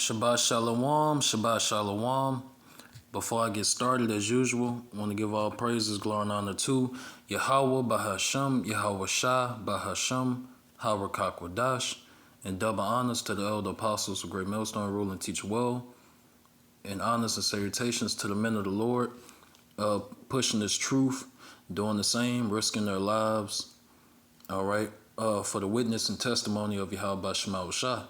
Shabbat Shalom, Shabbat Shalom. Before I get started, as usual, I want to give all praises, glory, and honor to Yahweh Bahasham, Yahweh Shah Bahasham, Harakak Wadash, and double honors to the elder apostles of Great Millstone, rule and teach well, and honors and salutations to the men of the Lord, pushing this truth, doing the same, risking their lives, all right, for the witness and testimony of Yahweh Shema Shah.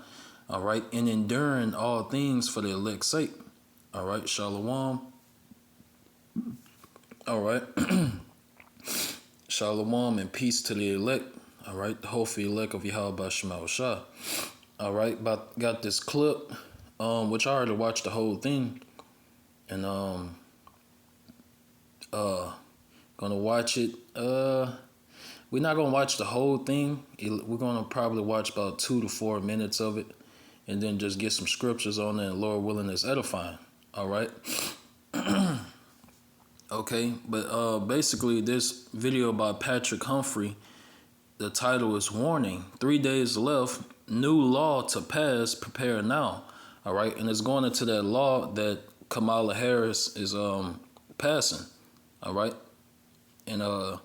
All right, and enduring all things for the elect's sake. All right, Shalom. All right, Shalom and peace to the elect. All right, the hopeful elect of Yahweh Shema Shah. All right, got this clip, which I already watched the whole thing, and gonna watch it. We're not gonna watch the whole thing. We're gonna probably watch about 2 to 4 minutes of it, and then just get some scriptures on it, and Lord willing, is edifying. All right. Okay, but basically this video by Patrick Humphrey, the title is Warning, 3 days left, new law to pass, prepare now. All right, and it's going into that law that Kamala Harris is passing. All right, and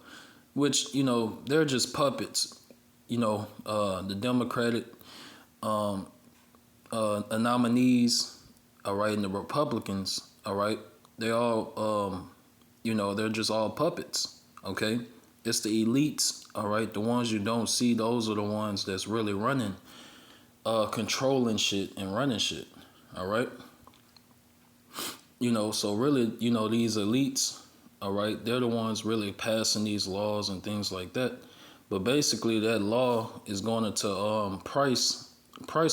which, you know, they're just puppets. You know, the Democratic nominees, all right, and the Republicans, all right, they all, you know, they're just all puppets, okay? It's the elites, all right, the ones you don't see, those are the ones that's really running, controlling shit and running shit, all right? You know, so really, you know, these elites, all right, they're the ones really passing these laws and things like that. But basically that law is going into price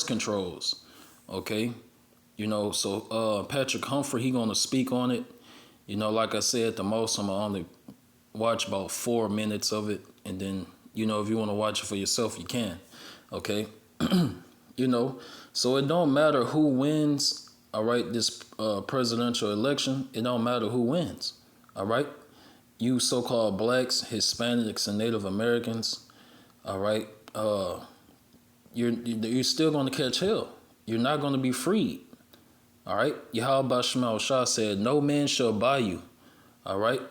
controls, okay? You know, so Patrick Humphrey, he gonna speak on it. You know, like I said, the most I'm gonna only watch about 4 minutes of it, and then, you know, if you want to watch it for yourself, you can, okay? You know, so it don't matter who wins, all right, this presidential election. It don't matter who wins, all right? You so-called blacks, Hispanics, and Native Americans, all right, you're still gonna catch hell. You're not gonna be freed. All right, Yahweh Shema Shah said, "No man shall buy you." All right,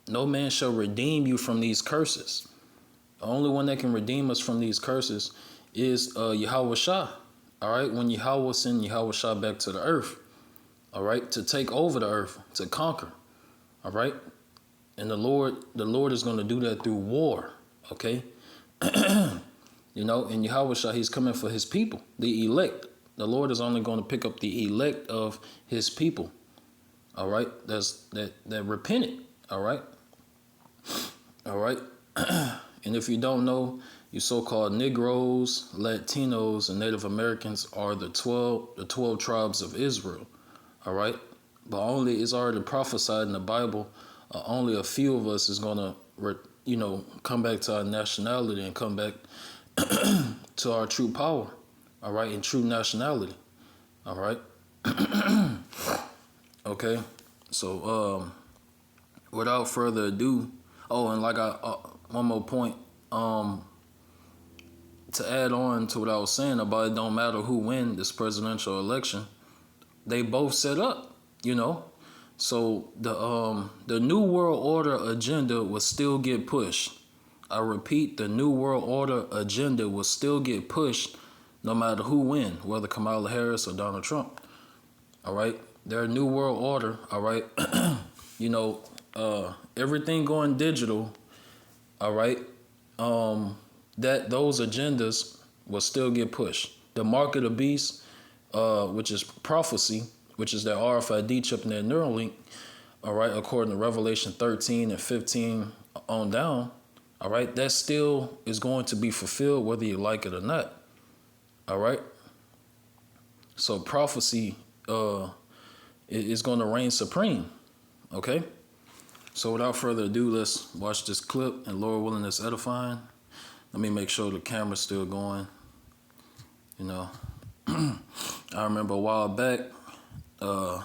no man shall redeem you from these curses. The only one that can redeem us from these curses is Yahweh Shah. All right, when Yahweh sent Yahweh Shah back to the earth, all right, to take over the earth, to conquer. All right, and the Lord is going to do that through war. Okay, you know, and Yahweh Shah, he's coming for his people, the elect. The Lord is only going to pick up the elect of his people. All right. That repented. All right. All right. And if you don't know, you so-called Negroes, Latinos, and Native Americans are the 12 tribes of Israel. All right. But only, it's already prophesied in the Bible, only a few of us is going to, you know, come back to our nationality and come back to our true power. All right, and true nationality. All right. Okay. So without further ado, and like one more point, to add on to what I was saying about it don't matter who wins this presidential election, they both set up, you know. So the New World Order agenda will still get pushed. I repeat, the New World Order agenda will still get pushed no matter who wins, whether Kamala Harris or Donald Trump. All right, their New World Order. All right, you know, everything going digital. All right, that those agendas will still get pushed. The mark of the beast, which is prophecy, which is that RFID chip in their Neuralink. All right, according to Revelation 13 and 15 on down. All right, that still is going to be fulfilled whether you like it or not. All right. So prophecy is going to reign supreme. Okay. So without further ado, let's watch this clip, and Lord willing, it's edifying. Let me make sure the camera's still going. You know, I remember a while back, I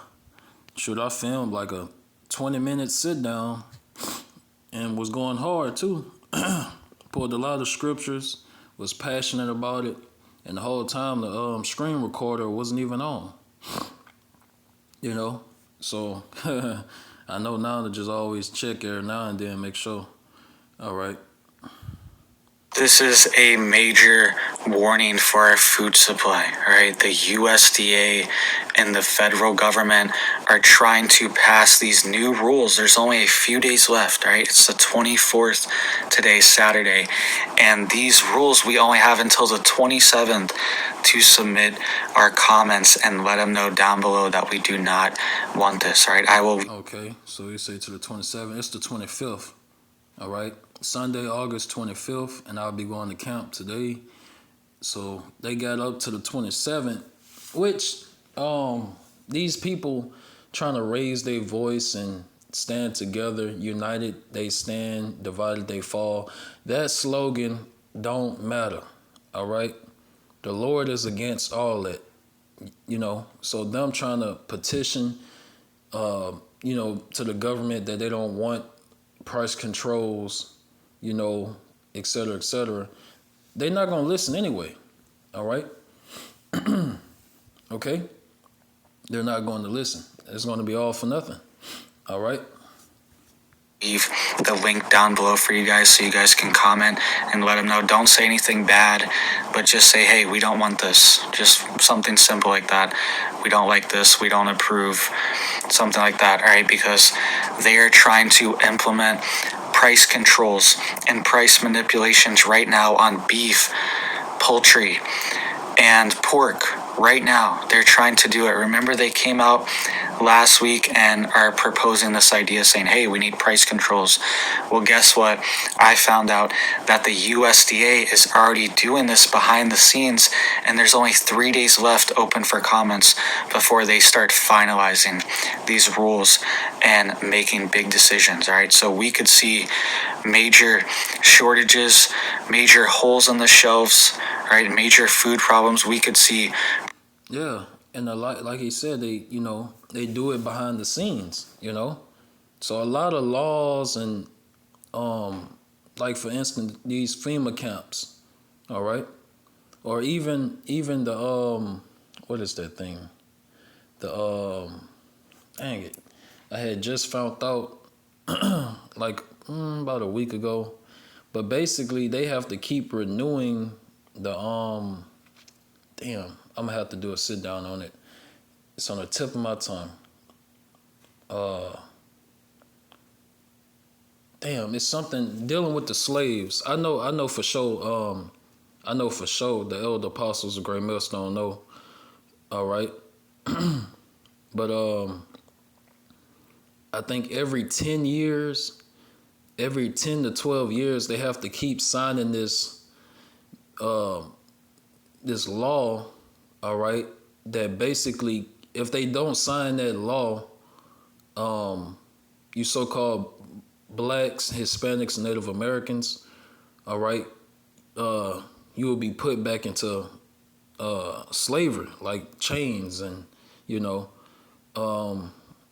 filmed like a 20-minute sit down and was going hard too. Pulled a lot of scriptures, was passionate about it. And the whole time the screen recorder wasn't even on. you know. So I know now to just always check every now and then, make sure. All right. This is a major warning for our food supply, all right? The USDA and the federal government are trying to pass these new rules. There's only a few days left, right? It's the 24th today, Saturday. And these rules, we only have until the 27th to submit our comments and let them know down below that we do not want this, all right? I will. Okay. So you say to the 27th. It's the 25th. All right. Sunday, August 25th, and I'll be going to camp today. So they got up to the 27th, which these people trying to raise their voice and stand together, united they stand, divided they fall. That slogan don't matter. All right. The Lord is against all that, you know. So them trying to petition, to the government that they don't want price controls, et cetera, et cetera. They're not gonna listen anyway. All right. Okay. They're not going to listen. It's going to be all for nothing. All right. Leave the link down below for you guys so you guys can comment and let them know. Don't say anything bad, but just say, hey, we don't want this. Just something simple like that. We don't like this. We don't approve. Something like that. All right. Because they are trying to implement price controls and price manipulations right now on beef, poultry, and pork. Right now, they're trying to do it. Remember, they came out last week and are proposing this idea saying, hey, we need price controls. Well, guess what? I found out that the USDA is already doing this behind the scenes, and there's only 3 days left open for comments before they start finalizing these rules and making big decisions. All right. So we could see major shortages, major holes in the shelves, right? Major food problems. We could see. Yeah, and like he said, they do it behind the scenes. So a lot of laws and like for instance, these FEMA camps. All right, or even the what is that thing? The dang it, I had just found out like about a week ago. But basically, they have to keep renewing the damn. I'm gonna have to do a sit down on it. It's on the tip of my tongue. Damn, it's something dealing with the slaves. I know for sure. I know for sure the elder apostles of Great Millstone know. All right, but I think every 10 years, every 10 to 12 years, they have to keep signing this this law. All right, that basically, if they don't sign that law, you so-called blacks, Hispanics, Native Americans, all right, you will be put back into slavery, like chains, and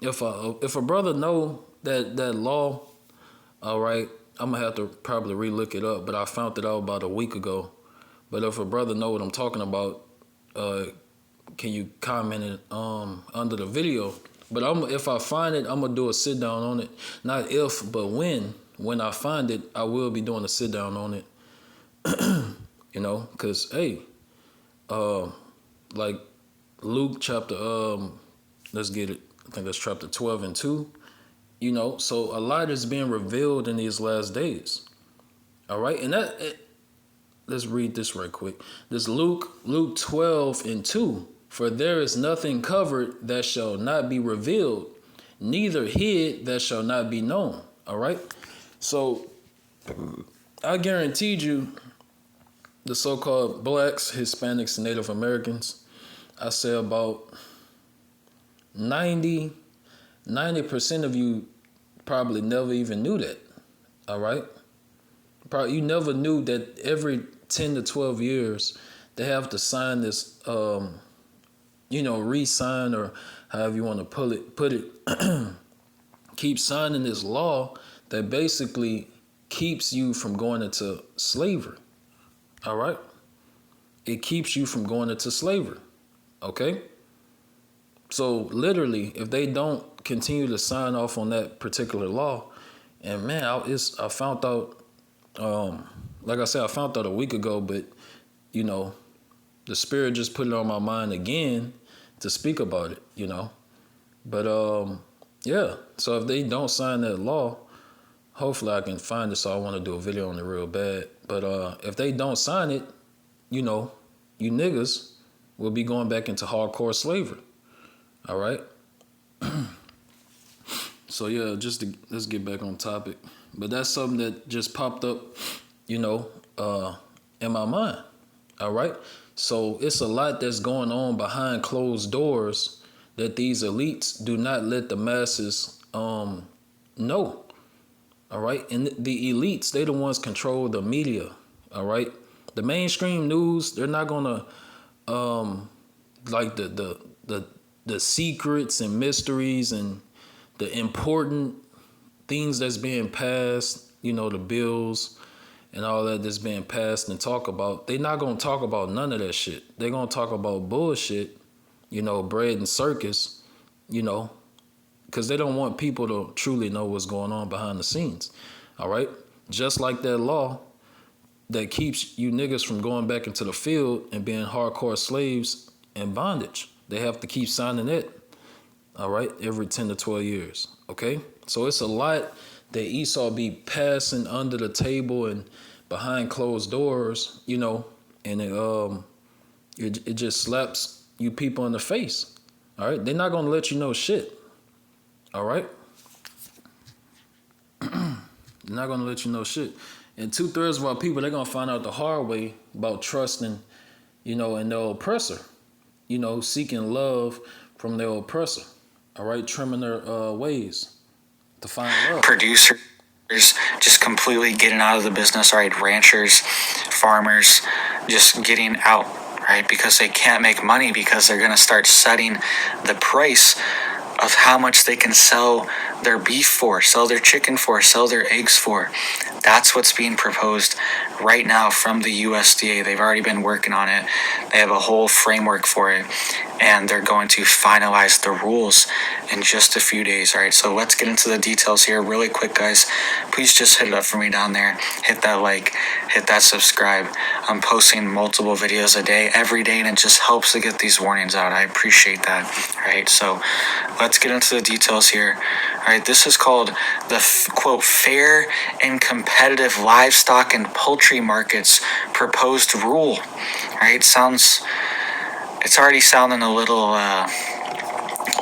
if a brother know that law, all right, I'm gonna have to probably relook it up, but I found it out about a week ago. But if a brother know what I'm talking about, can you comment it under the video? But if I find it, I'm gonna do a sit down on it. Not if, but when I find it, I will be doing a sit down on it. Cause hey, like Luke chapter let's get it. I think that's chapter 12 and 2. So a lot is being revealed in these last days. All right, and let's read this right quick. This Luke 12 and 2. For there is nothing covered that shall not be revealed, neither hid that shall not be known. All right. So I guaranteed you, the so-called blacks, Hispanics, Native Americans, I say about 90% of you probably never even knew that. All right. Probably you never knew that every 10 to 12 years they have to sign this re-sign, or however you want to put it, keep signing this law that basically keeps you from going into slavery. All right? It keeps you from going into slavery. Okay? So literally, if they don't continue to sign off on that particular law, and man, I found out, like I said, I found out a week ago, but you know, the spirit just put it on my mind again to speak about it, you know. But yeah. So if they don't sign that law, hopefully I can find it. So I want to do a video on it real bad. But if they don't sign it, you know, you niggas will be going back into hardcore slavery. All right. So yeah, let's get back on topic. But that's something that just popped up, you know, in my mind. All right. So it's a lot that's going on behind closed doors that these elites do not let the masses know. All right. And the elites, they the ones control the media. All right. The mainstream news, they're not gonna like the secrets and mysteries and the important things that's being passed, you know, the bills and all that's being passed and talk about. They're not gonna talk about none of that shit. They're gonna talk about bullshit, you know, bread and circus, you know, because they don't want people to truly know what's going on behind the scenes. All right. Just like that law that keeps you niggas from going back into the field and being hardcore slaves in bondage. They have to keep signing it, all right, every 10 to 12 years, okay? So it's a lot that Esau be passing under the table and behind closed doors, you know, and it just slaps you people in the face, all right? They're not going to let you know shit, all right? They're not going to let you know shit. And 2/3 of our people, they're going to find out the hard way about trusting, you know, in their oppressor, you know, seeking love from their oppressor, all right, trimming their ways to find love. Producers just completely getting out of the business, right? Ranchers, farmers, just getting out, right? Because they can't make money because they're going to start setting the price of how much they can sell their beef for, sell their chicken for, sell their eggs for. That's what's being proposed right now from the USDA. They've already been working on it. They have a whole framework for it, and they're going to finalize the rules in just a few days. All right, so let's get into the details here really quick, guys. Please just hit it up for me down there. Hit that like, hit that subscribe. I'm posting multiple videos a day, every day, and it just helps to get these warnings out. I appreciate that. All right, so let's get into the details here. All right, this is called the quote, Fair and Competitive Livestock and Poultry Markets Proposed Rule. All right, it's already sounding a little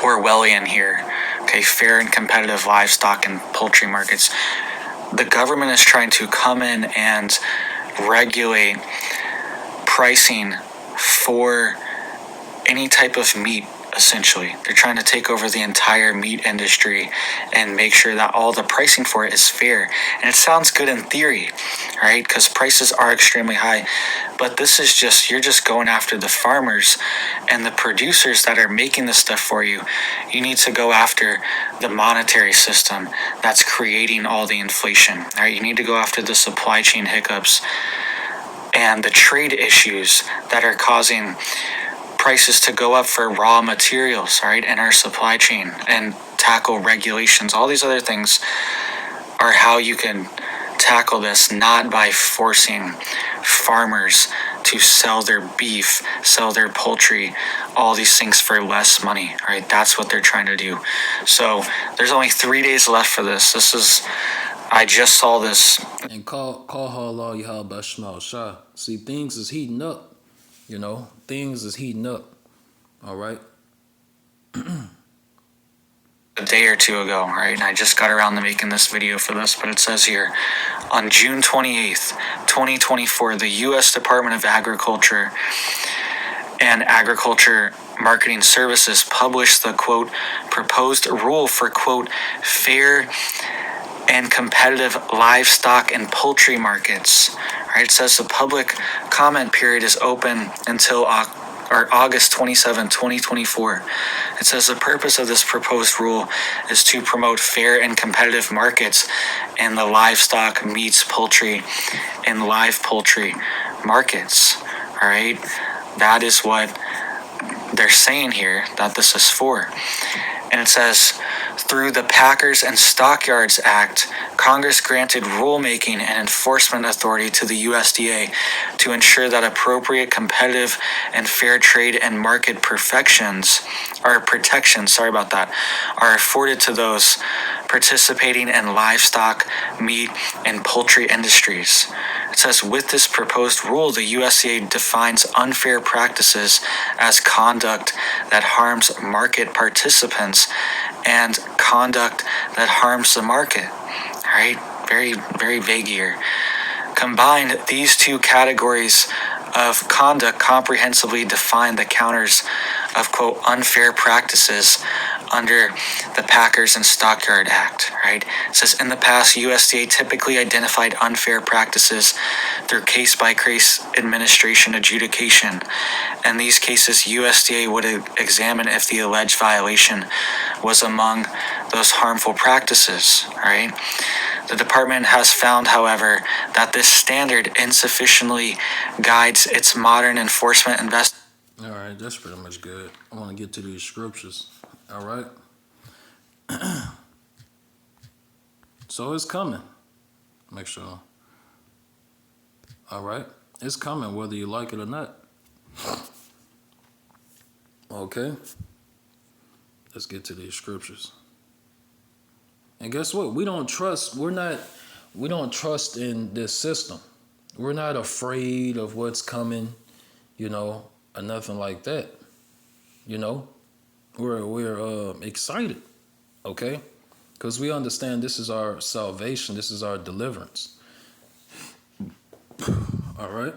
Orwellian here. Okay, fair and competitive livestock and poultry markets. The government is trying to come in and regulate pricing for any type of meat. Essentially, they're trying to take over the entire meat industry and make sure that all the pricing for it is fair. And it sounds good in theory, right? Because prices are extremely high. But this is you're just going after the farmers and the producers that are making this stuff for you. You need to go after the monetary system that's creating all the inflation, right? You need to go after the supply chain hiccups and the trade issues that are causing prices to go up for raw materials, right, in our supply chain, and tackle regulations. All these other things are how you can tackle this, not by forcing farmers to sell their beef, sell their poultry, all these things for less money, right? That's what they're trying to do. So there's only 3 days left for this. I just saw this. And call Allah Yahweh Bashmal Shah. See, things is heating up. You know, things is heating up, all right? A day or two ago, right? And I just got around to making this video for this, but it says here, on June 28th, 2024, the U.S. Department of Agriculture and Agriculture Marketing Services published the, quote, proposed rule for, quote, fair and competitive livestock and poultry markets. Right, it says the public comment period is open until August 27, 2024. It says the purpose of this proposed rule is to promote fair and competitive markets in the livestock, meats, poultry, and live poultry markets. All right, that is what they're saying here that this is for. And it says, through the Packers and Stockyards Act, Congress granted rulemaking and enforcement authority to the USDA to ensure that appropriate competitive and fair trade and market protections are afforded to those participating in livestock, meat, and poultry industries. It says, with this proposed rule, the USDA defines unfair practices as conduct that harms market participants and conduct that harms the market. All right, very, very vague here. Combined, these two categories of conduct comprehensively define the counters of, quote, unfair practices under the Packers and Stockyard Act, right? It says, in the past, USDA typically identified unfair practices through case-by-case administration adjudication. In these cases, USDA would examine if the alleged violation was among those harmful practices, right? The department has found, however, that this standard insufficiently guides its modern enforcement investigation. All right, that's pretty much good. I want to get to these scriptures. All right. So it's coming. Make sure. All right. It's coming whether you like it or not. Okay. Let's get to these scriptures. And guess what? We don't trust in this system. We're not afraid of what's coming, or nothing like that. We're excited, okay? Because we understand this is our salvation, this is our deliverance. All right?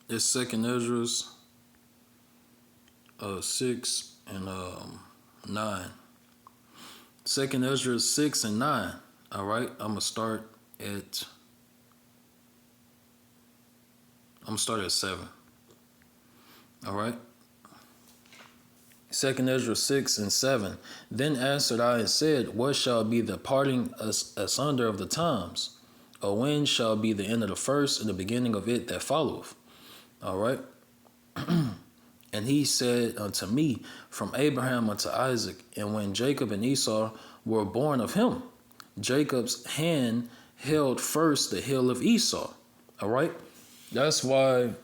It's 2nd Ezra 6 and 9. 2nd Ezra 6 and 9. All right? I'm going to start at 7. All right? 2nd Ezra 6 and 7. Then answered I and said, what shall be the parting asunder of the times? Or when shall be the end of the first and the beginning of it that followeth? All right? And he said unto me, from Abraham unto Isaac, and when Jacob and Esau were born of him, Jacob's hand held first the heel of Esau. All right? That's why,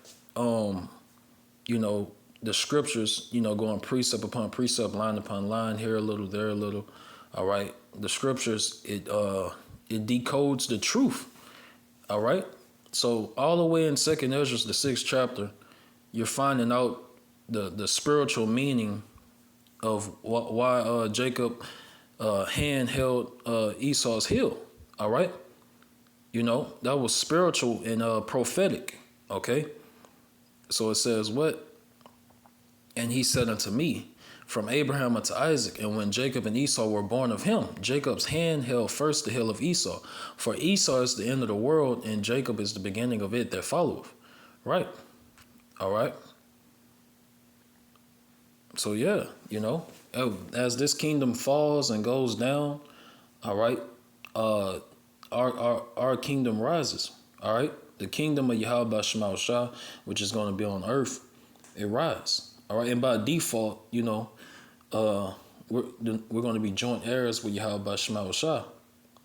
the scriptures, going precept upon precept, line upon line, here a little, there a little. All right? The scriptures, it decodes the truth. All right? So all the way in 2nd Ezra, the 6th chapter, you're finding out the spiritual meaning of why Jacob hand held Esau's heel. All right? That was spiritual and prophetic. Okay? So it says what? And he said unto me, from Abraham unto Isaac, and when Jacob and Esau were born of him, Jacob's hand held first the heel of Esau. For Esau is the end of the world, and Jacob is the beginning of it that followeth. Right? All right? So yeah, as this kingdom falls and goes down, all right, our kingdom rises. All right? The kingdom of Yahweh Shema Shah, which is going to be on earth, it rises. All right, and by default, we're going to be joint heirs with Yahweh Shema Shah.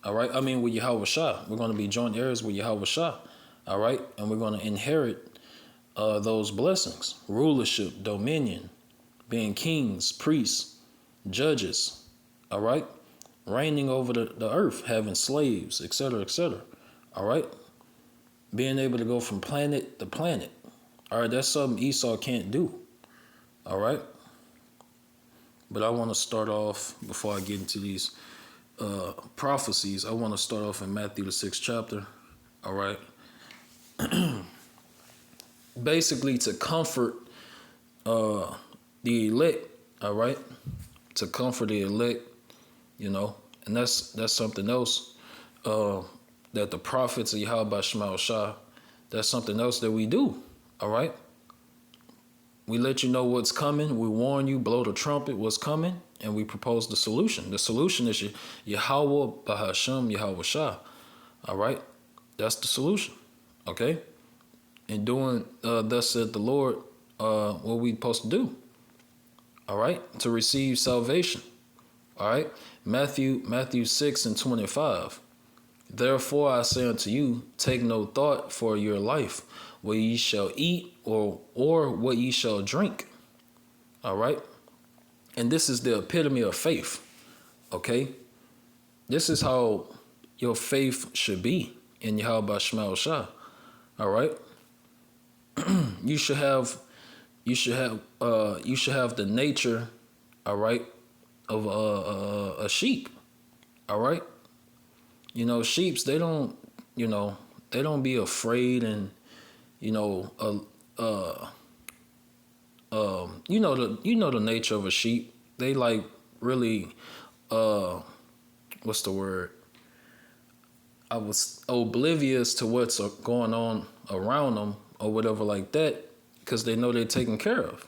All right, with Yahweh Shah. We're going to be joint heirs with Yahweh Shah. All right, and we're going to inherit those blessings: rulership, dominion, being kings, priests, judges. All right, reigning over the earth, having slaves, etc., etc. All right, being able to go from planet to planet. All right, that's something Esau can't do. All right. But I want to start off, before I get into these prophecies, I want to start off in Matthew the 6th chapter. All right. Basically to comfort the elect. All right. To comfort the elect, and that's something else that the prophets of Yahweh Shema Shah, that's something else that we do. All right. We let you know what's coming. We warn you, blow the trumpet, what's coming, and we propose the solution. The solution is Yahweh Bahashem Yahweh Shah. All right? That's the solution. Okay? And doing thus said the Lord, what we supposed to do. All right, to receive salvation. All right, Matthew 6:25. Therefore I say unto you, take no thought for your life, what ye shall eat or what ye shall drink. All right, and this is the epitome of faith. Okay, this is how your faith should be in Yahweh Shema Shah. All right, you should have the nature, all right, of a sheep. All right, sheeps, they don't be afraid, and the nature of a sheep. They like really what's the word? I was oblivious to what's going on around them or whatever like that, because they know they're taken care of.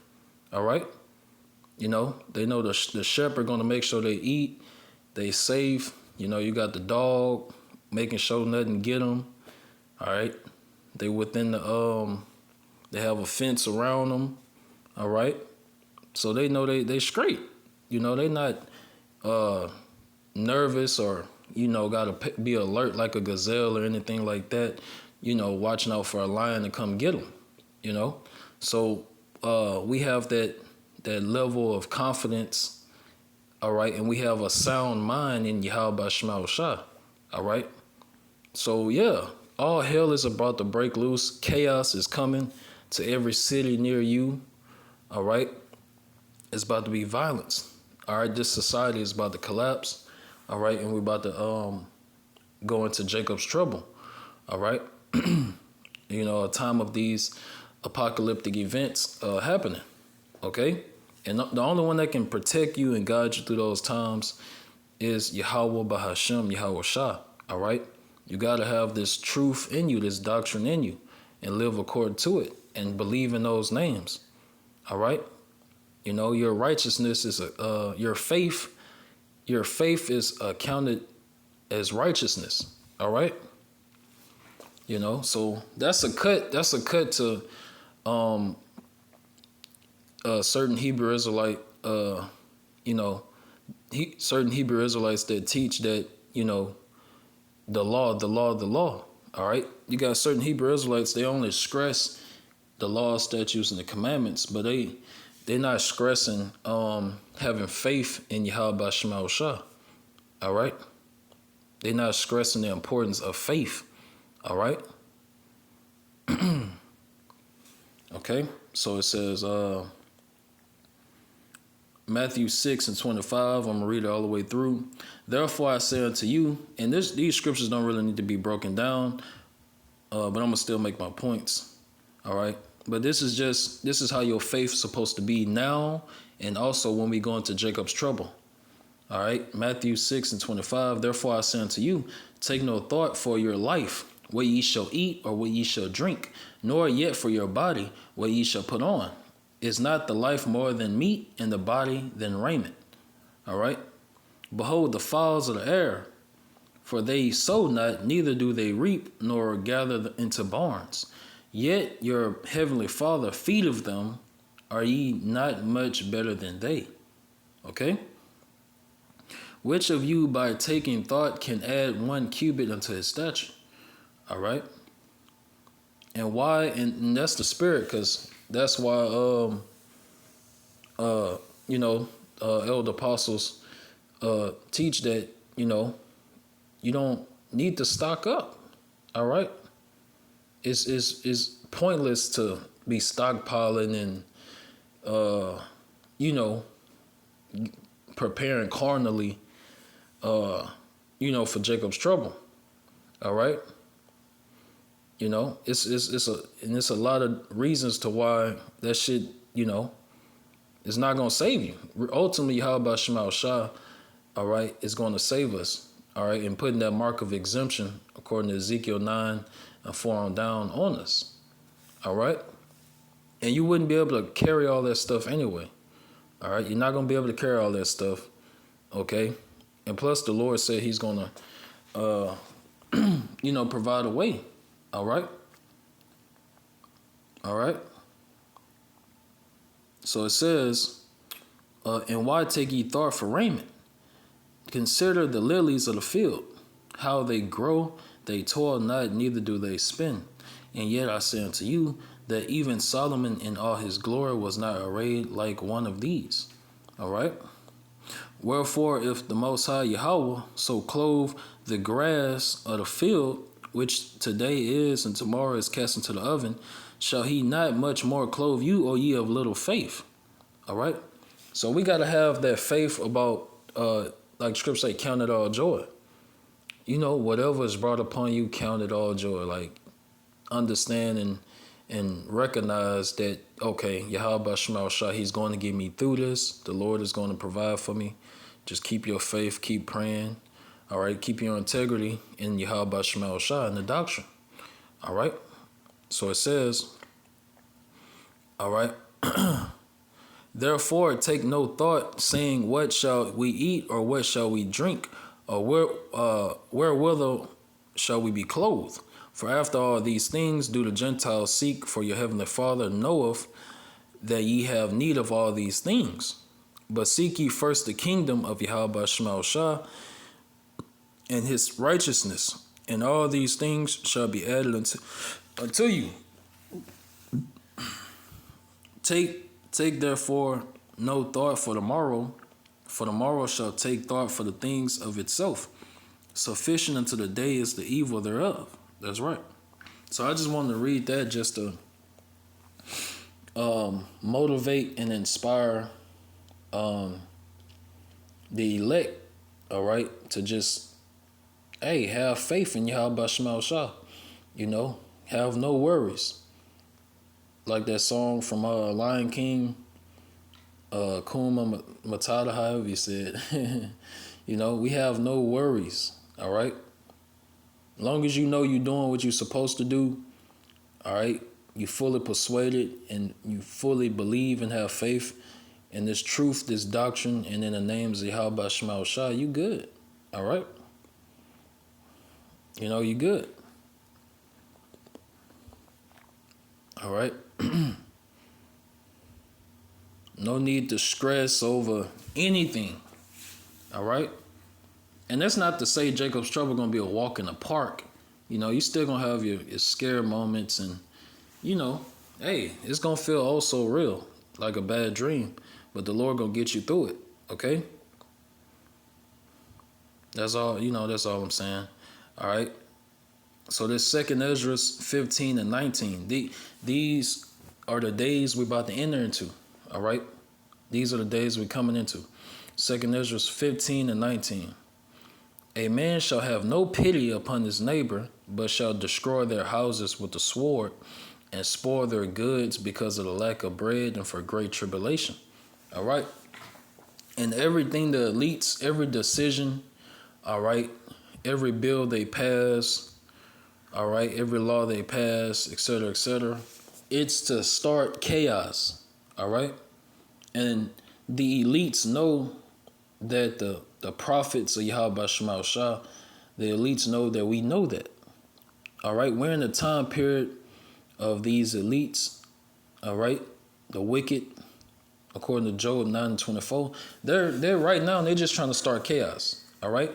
All right, they know the shepherd gonna make sure they eat, they safe. You got the dog making sure nothing get them. All right, they within the they have a fence around them. All right, so they know they straight. They not nervous or gotta be alert like a gazelle or anything like that. Watching out for a lion to come get them. So we have that level of confidence. All right, and we have a sound mind in Yahweh Shema Shah. All right, so yeah, all hell is about to break loose. Chaos is coming to every city near you. All right, it's about to be violence. All right, this society is about to collapse. All right, and we're about to go into Jacob's trouble. All right, a time of these apocalyptic events happening. Okay. And the only one that can protect you and guide you through those times is Yahweh Bahashem, Yahweh Shah. All right? You got to have this truth in you, this doctrine in you, and live according to it and believe in those names. All right? Your righteousness is your faith. Your faith is counted as righteousness. All right? So that's a cut. That's a cut to certain Hebrew Israelite, certain Hebrew Israelites that teach that, the law. All right. You got certain Hebrew Israelites, they only stress the law, statutes, and the commandments, but they're not stressing having faith in Yahweh Shema Shah. All right. They're not stressing the importance of faith. All right. Okay. So it says, Matthew 6:25, I'm going to read it all the way through. Therefore I say unto you, and these scriptures don't really need to be broken down, but I'm going to still make my points. All right. But this is how your faith is supposed to be now, and also when we go into Jacob's trouble. All right. Matthew 6:25, therefore I say unto you, take no thought for your life, what ye shall eat or what ye shall drink, nor yet for your body, what ye shall put on. Is not the life more than meat, and the body than raiment? All right. Behold the fowls of the air, for they sow not, neither do they reap, nor gather into barns. Yet your heavenly Father feedeth them. Are ye not much better than they? Okay. Which of you by taking thought can add 1 cubit unto his stature? All right. And why? And that's the spirit, because that's why, elder apostles teach that, you don't need to stock up. All right. It's pointless to be stockpiling and, preparing carnally, for Jacob's trouble. All right. It's a lot of reasons to why that shit, is not going to save you. Ultimately, Yahweh Shema Shah, all right, is going to save us, all right, and putting that mark of exemption, according to Ezekiel 9:4 on down, on us, all right? And you wouldn't be able to carry all that stuff anyway, all right? You're not going to be able to carry all that stuff, okay? And plus, the Lord said he's going to, provide a way. All right. All right. So it says, and why take ye thought for raiment? Consider the lilies of the field, how they grow, they toil not, neither do they spin. And yet I say unto you, that even Solomon in all his glory was not arrayed like one of these. All right? Wherefore, if the Most High Yahweh so clothe the grass of the field, which today is and tomorrow is cast into the oven, shall he not much more clothe you, O ye of little faith? All right? So we got to have that faith about, like Scripture say, count it all joy. You know, whatever is brought upon you, count it all joy. Like, understand and recognize that, okay, Yahweh Shema Shah, he's going to get me through this. The Lord is going to provide for me. Just keep your faith, keep praying. All right, keep your integrity in Yahweh Shema Shah in the doctrine. All right, so it says, all right, therefore take no thought, saying, what shall we eat, or what shall we drink, or wherewithal shall we be clothed? For after all these things do the Gentiles seek, for your heavenly Father knoweth that ye have need of all these things. But seek ye first the kingdom of Yahweh Shema Shah and his righteousness, and all these things shall be added unto you. Take therefore no thought for the morrow shall take thought for the things of itself. Sufficient unto the day is the evil thereof. That's right. So I just wanted to read that just to motivate and inspire the elect, all right, to just, hey, have faith in Yahweh Shema Shah. You know, have no worries. Like that song from Lion King, Kuma Matata, however you said. You know, we have no worries, all right? As long as you know you're doing what you're supposed to do, all right, you fully persuaded and you fully believe and have faith in this truth, this doctrine, and in the names of Yahweh Shema Shah, you good, all right? You know, you good. All right? No need to stress over anything, all right? And that's not to say Jacob's Trouble going to be a walk in the park. You know, you still going to have your scare moments and, you know, hey, it's going to feel oh so real, like a bad dream. But the Lord going to get you through it, okay? That's all, you know, that's all I'm saying, all right? So this 2 Ezra 15 and 19, these are the days we're about to enter into, all right? These are the days we're coming into. 2 Ezra 15 and 19. A man shall have no pity upon his neighbor, but shall destroy their houses with the sword and spoil their goods because of the lack of bread and for great tribulation. All right? And everything the elites, every decision, all right, every bill they pass, all right, every law they pass, etc., it's to start chaos, all right? And the elites know that the prophets of Yahweh Shema Shah, the elites know that we know that. All right, we're in the time period of these elites, all right, the wicked, according to Job 9 and 24. They're right now, they're just trying to start chaos, all right?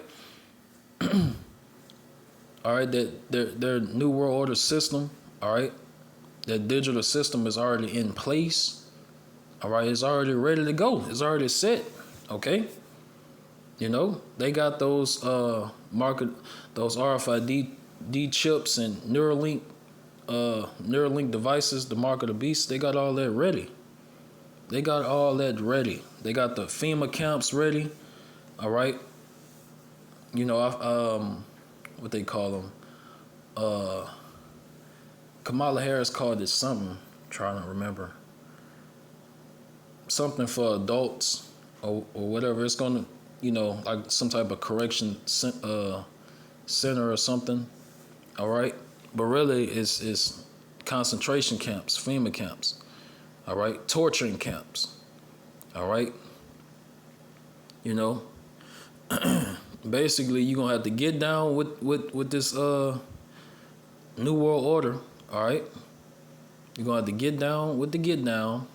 All right, that their New World Order system, all right, that digital system is already in place, all right, it's already ready to go. It's already set, okay? You know, they got those those RFID chips and Neuralink devices, the mark of the beast. They got all that ready. They got all that ready. They got the FEMA camps ready. All right. You know, what they call them. Kamala Harris called it something. I'm trying to remember. Something for adults or whatever. It's gonna, you know, like some type of correction center or something. All right. But really, it's concentration camps, FEMA camps. All right. Torturing camps. All right. You know, basically, you're going to have to get down with this New World Order. All right. You're going to have to get down with the get down.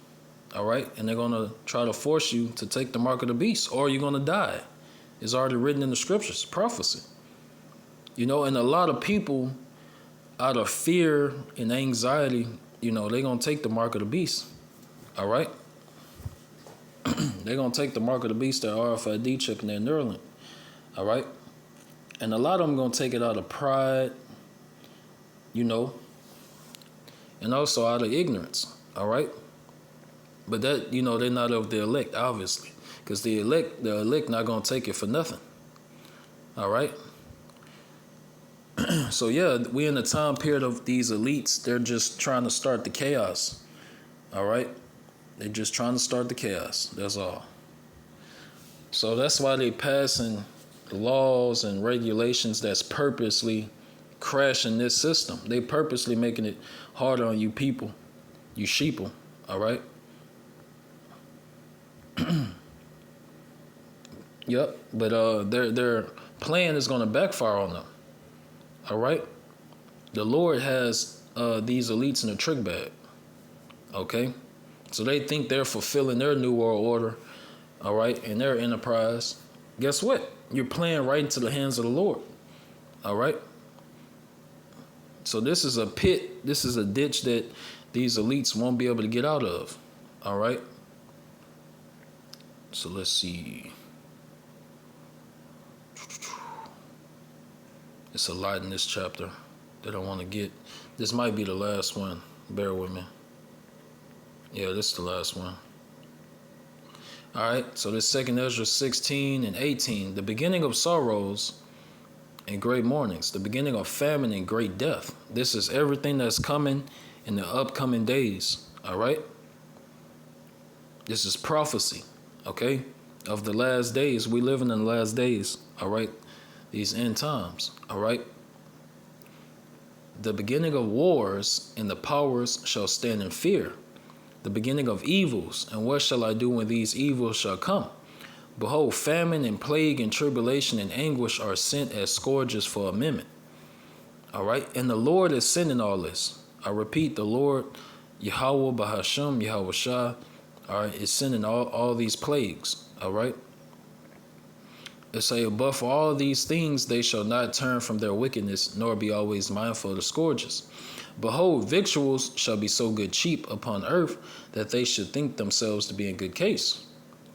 All right, and they're gonna try to force you to take the mark of the beast, or you're gonna die. It's already written in the scriptures, prophecy. And a lot of people, out of fear and anxiety, they're gonna take the mark of the beast. All right, they're gonna take the mark of the beast, their RFID chip and their Neuralink. All right, and a lot of them gonna take it out of pride, and also out of ignorance. All right. But that, they're not of the elect, obviously, because the elect not gonna take it for nothing. All right. So yeah, we in the time period of these elites. They're just trying to start the chaos. All right. They're just trying to start the chaos. That's all. So that's why they passing laws and regulations that's purposely crashing this system. They purposely making it harder on you people, you sheeple. All right. Yep, but their plan is going to backfire on them. All right, the Lord has these elites in a trick bag. Okay, so they think they're fulfilling their new world order. All right, and their enterprise. Guess what? You're playing right into the hands of the Lord. All right. So this is a pit. This is a ditch that these elites won't be able to get out of. All right. So let's see. It's a lot in this chapter that I want to get. This might be the last one. Bear with me. Yeah, this is the last one. All right, so this 2 Ezra 16 and 18. The beginning of sorrows and great mournings. The beginning of famine and great death. This is everything that's coming in the upcoming days. All right? This is prophecy, okay, of the last days. We living in the last days. All right? These end times, all right? The beginning of wars and the powers shall stand in fear. The beginning of evils, and what shall I do when these evils shall come? Behold, famine and plague and tribulation and anguish are sent as scourges for a minute. All right? And the Lord is sending all this. I repeat, the Lord, Yahweh Bahasham, Yahweh Shah, all right, is sending all these plagues, all right? It say, but for all these things they shall not turn from their wickedness, nor be always mindful of the scourges. Behold, victuals shall be so good cheap upon earth, that they should think themselves to be in good case.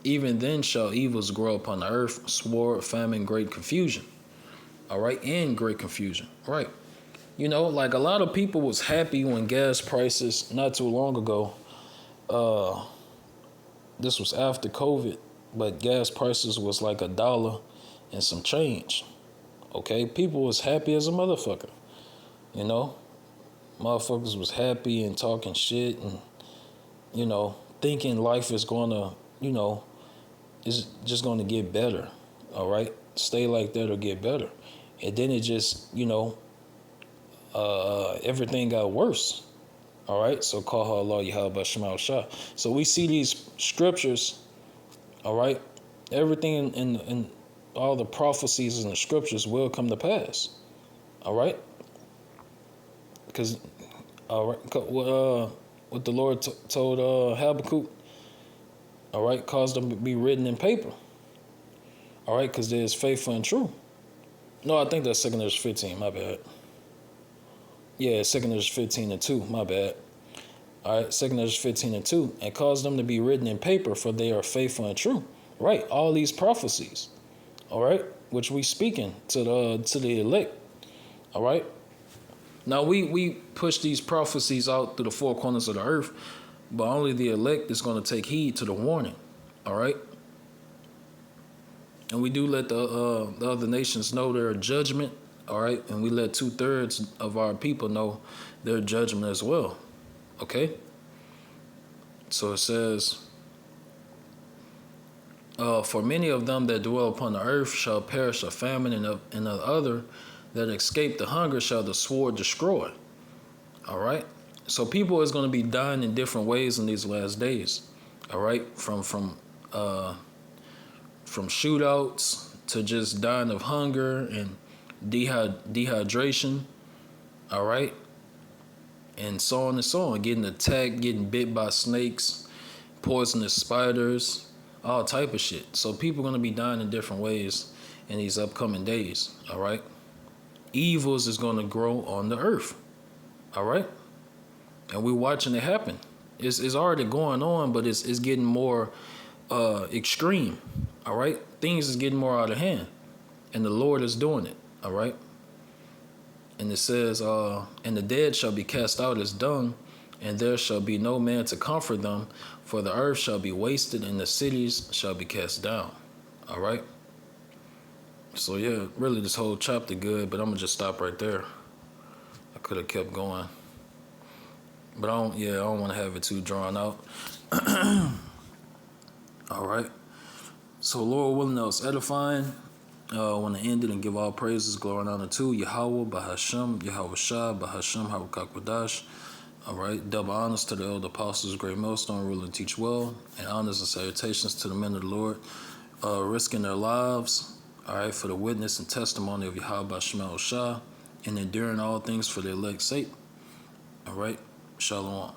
Even then shall evils grow upon the earth, sword, famine, great confusion. All right, and great confusion. Right. Like a lot of people was happy when gas prices, not too long ago, this was after COVID, but gas prices was like $1 and some change. Okay, people was happy as a motherfucker. Motherfuckers was happy and talking shit and, thinking life is gonna, is just gonna get better. All right, stay like that or get better. And then it just, everything got worse. All right, so call Allah Yahweh Shemal Shah. So we see these scriptures, all right, everything in all the prophecies in the scriptures will come to pass. All right, because what the Lord told Habakkuk, all right, caused them to be written in paper. All right, because there's faithful and true. No, I think that's 2 Ezra 15, my bad. Yeah, 2 Ezra 15 and 2, my bad. All right, 2 Ezra 15 and 2, and cause them to be written in paper, for they are faithful and true. Right, all these prophecies, all right, which we speaking to the elect. All right. Now we push these prophecies out through the four corners of the earth, but only the elect is going to take heed to the warning. All right. And we do let the other nations know their judgment. All right, and we let 2/3 of our people know their judgment as well. Okay. So it says, for many of them that dwell upon the earth shall perish of famine, and the other that escape the hunger shall the sword destroy. All right. So people is going to be dying in different ways in these last days. All right. From shootouts to just dying of hunger and dehydration. All right. And so on and so on. Getting attacked, getting bit by snakes, poisonous spiders, all type of shit. So people gonna be dying in different ways in these upcoming days. All right, evils is gonna grow on the earth. All right, and we're watching it happen. It's already going on, but it's getting more extreme. All right, things is getting more out of hand, and the Lord is doing it. All right, and it says, "And the dead shall be cast out as dung, and there shall be no man to comfort them, for the earth shall be wasted, and the cities shall be cast down." All right. So yeah, really, this whole chapter good, but I'm gonna just stop right there. I could have kept going, but I don't want to have it too drawn out. All right. So Lord willing, that was edifying. I want to end it and give all praises, glory, and honor to Yahweh, Bahashem, Yahweh Shah, Bahashem, Hawakai. All right. Double honors to the elder apostles, great millstone, rule and teach well, and honors and salutations to the men of the Lord, risking their lives, all right, for the witness and testimony of Yahweh Shema Shah, and enduring all things for the elect's sake. All right. Shalom.